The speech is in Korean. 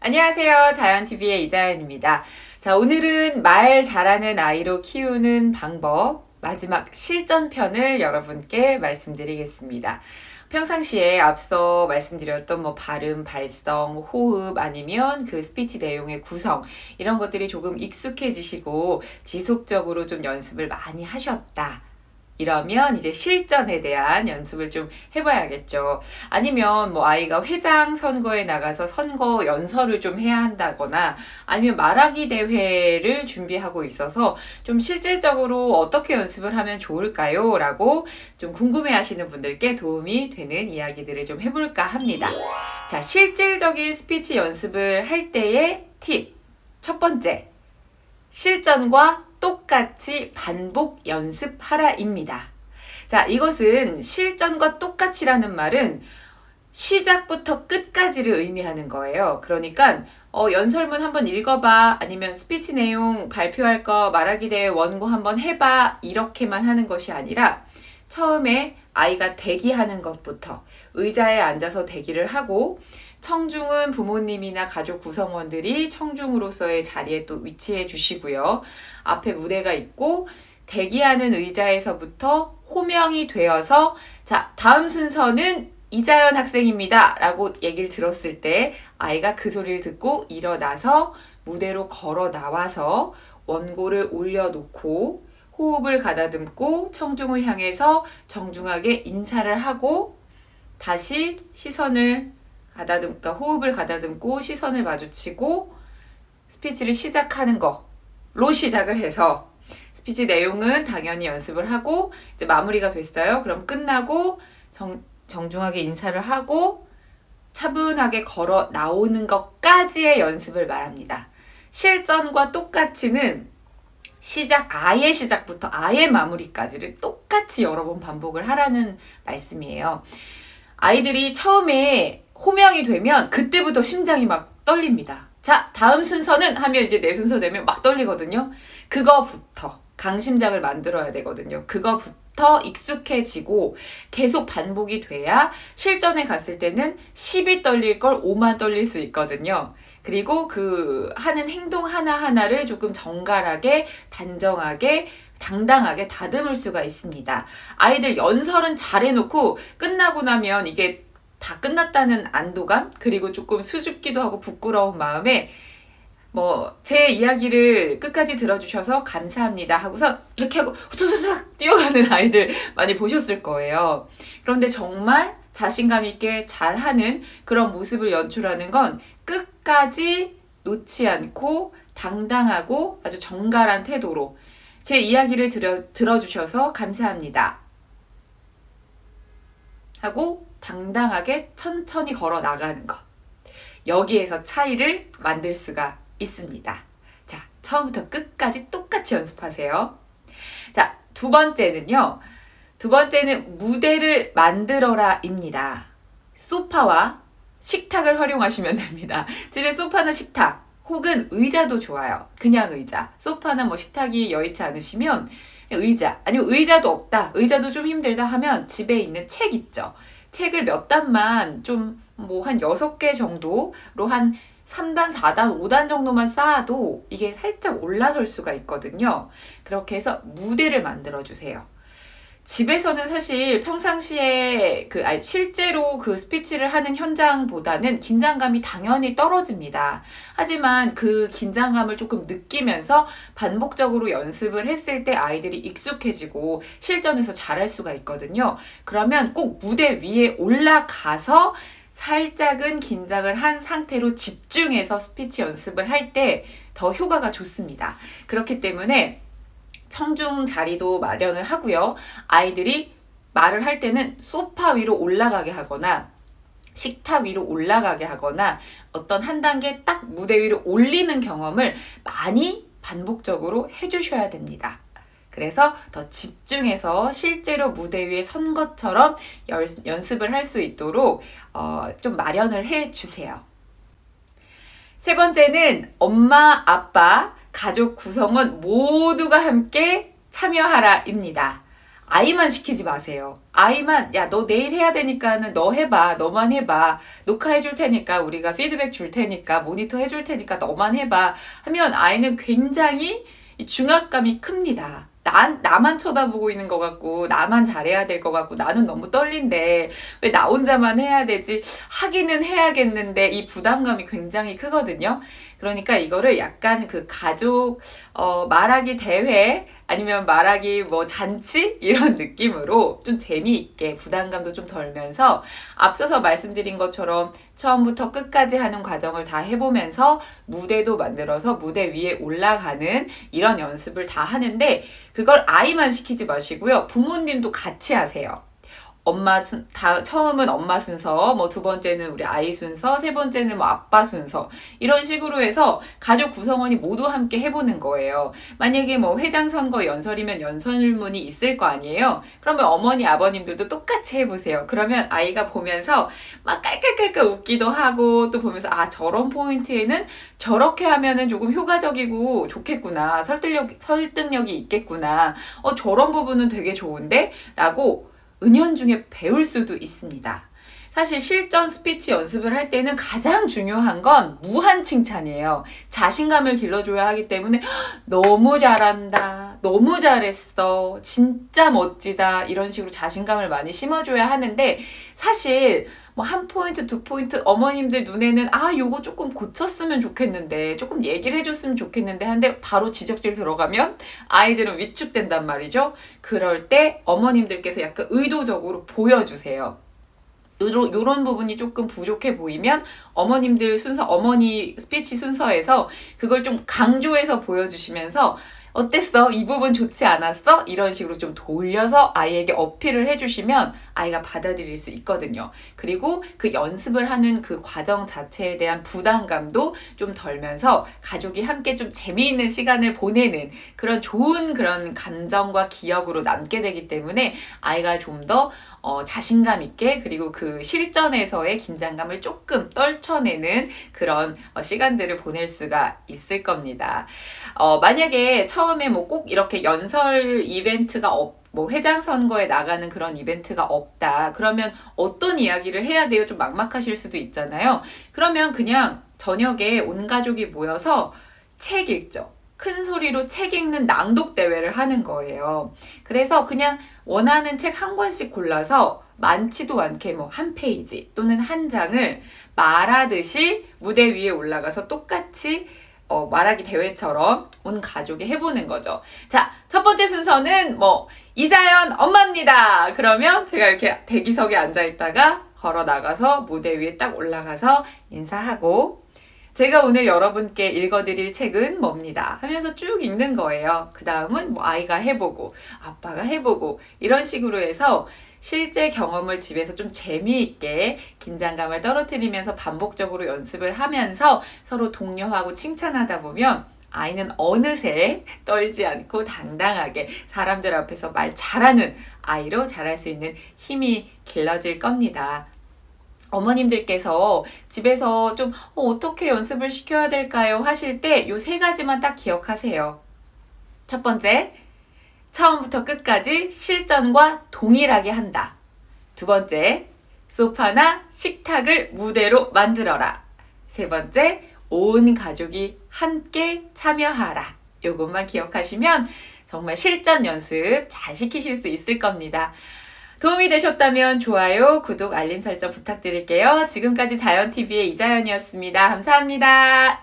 안녕하세요. 자연TV의 이자연입니다. 자, 오늘은 말 잘하는 아이로 키우는 방법 마지막 실전편을 여러분께 말씀드리겠습니다. 평상시에 앞서 말씀드렸던 발음, 발성, 호흡 아니면 그 스피치 내용의 구성 이런 것들이 조금 익숙해지시고 지속적으로 좀 연습을 많이 하셨다. 이러면 이제 실전에 대한 연습을 좀 해봐야겠죠. 아니면 아이가 회장 선거에 나가서 선거 연설을 좀 해야 한다거나 아니면 말하기 대회를 준비하고 있어서 좀 실질적으로 어떻게 연습을 하면 좋을까요? 라고 좀 궁금해 하시는 분들께 도움이 되는 이야기들을 좀 해볼까 합니다. 자, 실질적인 스피치 연습을 할 때의 팁. 첫 번째, 실전과 똑같이 반복 연습하라입니다. 자, 이것은 실전과 똑같이라는 말은 시작부터 끝까지를 의미하는 거예요. 그러니까 연설문 한번 읽어봐, 아니면 스피치 내용 발표할 거 말하기 대회 원고 한번 해봐, 이렇게만 하는 것이 아니라 처음에 아이가 대기하는 것부터 의자에 앉아서 대기를 하고, 청중은 부모님이나 가족 구성원들이 청중으로서의 자리에 또 위치해 주시고요. 앞에 무대가 있고 대기하는 의자에서부터 호명이 되어서 자, 다음 순서는 이자연 학생입니다 라고 얘기를 들었을 때 아이가 그 소리를 듣고 일어나서 무대로 걸어 나와서 원고를 올려놓고 호흡을 가다듬고 청중을 향해서 정중하게 인사를 하고 다시 호흡을 가다듬고 시선을 마주치고 스피치를 시작하는 거로 시작을 해서 스피치 내용은 당연히 연습을 하고 이제 마무리가 됐어요. 그럼 끝나고 정중하게 인사를 하고 차분하게 걸어 나오는 것까지의 연습을 말합니다. 실전과 똑같이는 아예 시작부터 아예 마무리까지를 똑같이 여러 번 반복을 하라는 말씀이에요. 아이들이 처음에 호명이 되면 그때부터 심장이 막 떨립니다. 자, 다음 순서는 하면 이제 내 순서 되면 막 떨리거든요. 그거부터 강심장을 만들어야 되거든요. 그거부터 익숙해지고 계속 반복이 돼야 실전에 갔을 때는 10이 떨릴 걸 5만 떨릴 수 있거든요. 그리고 그 하는 행동 하나하나를 조금 정갈하게, 단정하게, 당당하게 다듬을 수가 있습니다. 아이들 연설은 잘해놓고 끝나고 나면 이게 다 끝났다는 안도감, 그리고 조금 수줍기도 하고 부끄러운 마음에 제 이야기를 끝까지 들어주셔서 감사합니다 하고서 이렇게 하고 후두두둑 뛰어가는 아이들 많이 보셨을 거예요. 그런데 정말 자신감 있게 잘하는 그런 모습을 연출하는 건 끝까지 놓지 않고 당당하고 아주 정갈한 태도로 제 이야기를 들어주셔서 감사합니다 하고 당당하게 천천히 걸어 나가는 것. 여기에서 차이를 만들 수가 있습니다. 자, 처음부터 끝까지 똑같이 연습하세요. 자, 두 번째는 무대를 만들어라입니다. 소파와 식탁을 활용하시면 됩니다. 집에 소파나 식탁 혹은 의자도 좋아요. 그냥 의자. 소파나 식탁이 여의치 않으시면 의자, 아니면 의자도 없다, 의자도 좀 힘들다 하면 집에 있는 책 있죠. 책을 몇 단만 좀 한 6개 정도로 한 3단, 4단, 5단 정도만 쌓아도 이게 살짝 올라설 수가 있거든요. 그렇게 해서 무대를 만들어주세요. 집에서는 사실 평상시에 실제로 그 스피치를 하는 현장보다는 긴장감이 당연히 떨어집니다. 하지만 그 긴장감을 조금 느끼면서 반복적으로 연습을 했을 때 아이들이 익숙해지고 실전에서 잘할 수가 있거든요. 그러면 꼭 무대 위에 올라가서 살짝은 긴장을 한 상태로 집중해서 스피치 연습을 할 때 더 효과가 좋습니다. 그렇기 때문에 청중 자리도 마련을 하고요. 아이들이 말을 할 때는 소파 위로 올라가게 하거나 식탁 위로 올라가게 하거나 어떤 한 단계 딱 무대 위로 올리는 경험을 많이 반복적으로 해주셔야 됩니다. 그래서 더 집중해서 실제로 무대 위에 선 것처럼 연습을 할 수 있도록 좀 마련을 해주세요. 세 번째는 엄마, 아빠, 가족 구성원 모두가 함께 참여하라입니다. 아이만 시키지 마세요. 아이만, 야, 너 내일 해야 되니까는 너 해봐. 너만 해봐. 녹화해 줄 테니까, 우리가 피드백 줄 테니까, 모니터 해 줄 테니까 너만 해봐. 하면 아이는 굉장히 이 중압감이 큽니다. 나만 쳐다보고 있는 것 같고, 나만 잘해야 될 것 같고, 나는 너무 떨린데, 왜 나 혼자만 해야 되지? 하기는 해야겠는데, 이 부담감이 굉장히 크거든요. 그러니까 이거를 약간 그 가족, 말하기 대회, 아니면 말하기 뭐 잔치? 이런 느낌으로 좀 재미있게 부담감도 좀 덜면서 앞서서 말씀드린 것처럼 처음부터 끝까지 하는 과정을 다 해보면서 무대도 만들어서 무대 위에 올라가는 이런 연습을 다 하는데 그걸 아이만 시키지 마시고요. 부모님도 같이 하세요. 처음은 엄마 순서, 뭐 두 번째는 우리 아이 순서, 세 번째는 뭐 아빠 순서, 이런 식으로 해서 가족 구성원이 모두 함께 해보는 거예요. 만약에 뭐 회장 선거 연설이면 연설문이 있을 거 아니에요? 그러면 어머니, 아버님들도 똑같이 해보세요. 그러면 아이가 보면서 막 깔깔깔깔 웃기도 하고 또 보면서 아, 저런 포인트에는 저렇게 하면은 조금 효과적이고 좋겠구나. 설득력이 있겠구나. 저런 부분은 되게 좋은데? 라고 은연중에 배울 수도 있습니다. 사실 실전 스피치 연습을 할 때는 가장 중요한 건 무한 칭찬이에요. 자신감을 길러줘야 하기 때문에 너무 잘한다, 너무 잘했어, 진짜 멋지다 이런 식으로 자신감을 많이 심어줘야 하는데 사실 뭐 한 포인트, 두 포인트 어머님들 눈에는 아 요거 조금 고쳤으면 좋겠는데 조금 얘기를 해줬으면 좋겠는데 한데 바로 지적질 들어가면 아이들은 위축된단 말이죠. 그럴 때 어머님들께서 약간 의도적으로 보여주세요. 요런 부분이 조금 부족해 보이면 어머님들 순서, 어머니 스피치 순서에서 그걸 좀 강조해서 보여주시면서 어땠어? 이 부분 좋지 않았어? 이런 식으로 좀 돌려서 아이에게 어필을 해주시면 아이가 받아들일 수 있거든요. 그리고 그 연습을 하는 그 과정 자체에 대한 부담감도 좀 덜면서 가족이 함께 좀 재미있는 시간을 보내는 그런 좋은 그런 감정과 기억으로 남게 되기 때문에 아이가 좀 더 자신감 있게 그리고 그 실전에서의 긴장감을 조금 떨쳐내는 그런 시간들을 보낼 수가 있을 겁니다. 만약에 처음에 뭐 꼭 이렇게 연설 이벤트가 뭐 회장 선거에 나가는 그런 이벤트가 없다. 그러면 어떤 이야기를 해야 돼요? 좀 막막하실 수도 있잖아요. 그러면 그냥 저녁에 온 가족이 모여서 책 읽죠. 큰 소리로 책 읽는 낭독 대회를 하는 거예요. 그래서 그냥 원하는 책 한 권씩 골라서 많지도 않게 뭐 한 페이지 또는 한 장을 말하듯이 무대 위에 올라가서 똑같이 말하기 대회처럼 온 가족이 해보는 거죠. 자, 첫 번째 순서는 뭐 이자연 엄마입니다. 그러면 제가 이렇게 대기석에 앉아있다가 걸어 나가서 무대 위에 딱 올라가서 인사하고 제가 오늘 여러분께 읽어드릴 책은 뭡니다 하면서 쭉 읽는 거예요. 그 다음은 뭐 아이가 해보고 아빠가 해보고 이런 식으로 해서 실제 경험을 집에서 좀 재미있게 긴장감을 떨어뜨리면서 반복적으로 연습을 하면서 서로 독려하고 칭찬하다 보면 아이는 어느새 떨지 않고 당당하게 사람들 앞에서 말 잘하는 아이로 자랄 수 있는 힘이 길러질 겁니다. 어머님들께서 집에서 좀 어떻게 연습을 시켜야 될까요? 하실 때 요 세 가지만 딱 기억하세요. 첫 번째, 처음부터 끝까지 실전과 동일하게 한다. 두 번째, 소파나 식탁을 무대로 만들어라. 세 번째, 온 가족이 함께 참여하라. 요것만 기억하시면 정말 실전 연습 잘 시키실 수 있을 겁니다. 도움이 되셨다면 좋아요, 구독, 알림 설정 부탁드릴게요. 지금까지 자연TV의 이자연이었습니다. 감사합니다.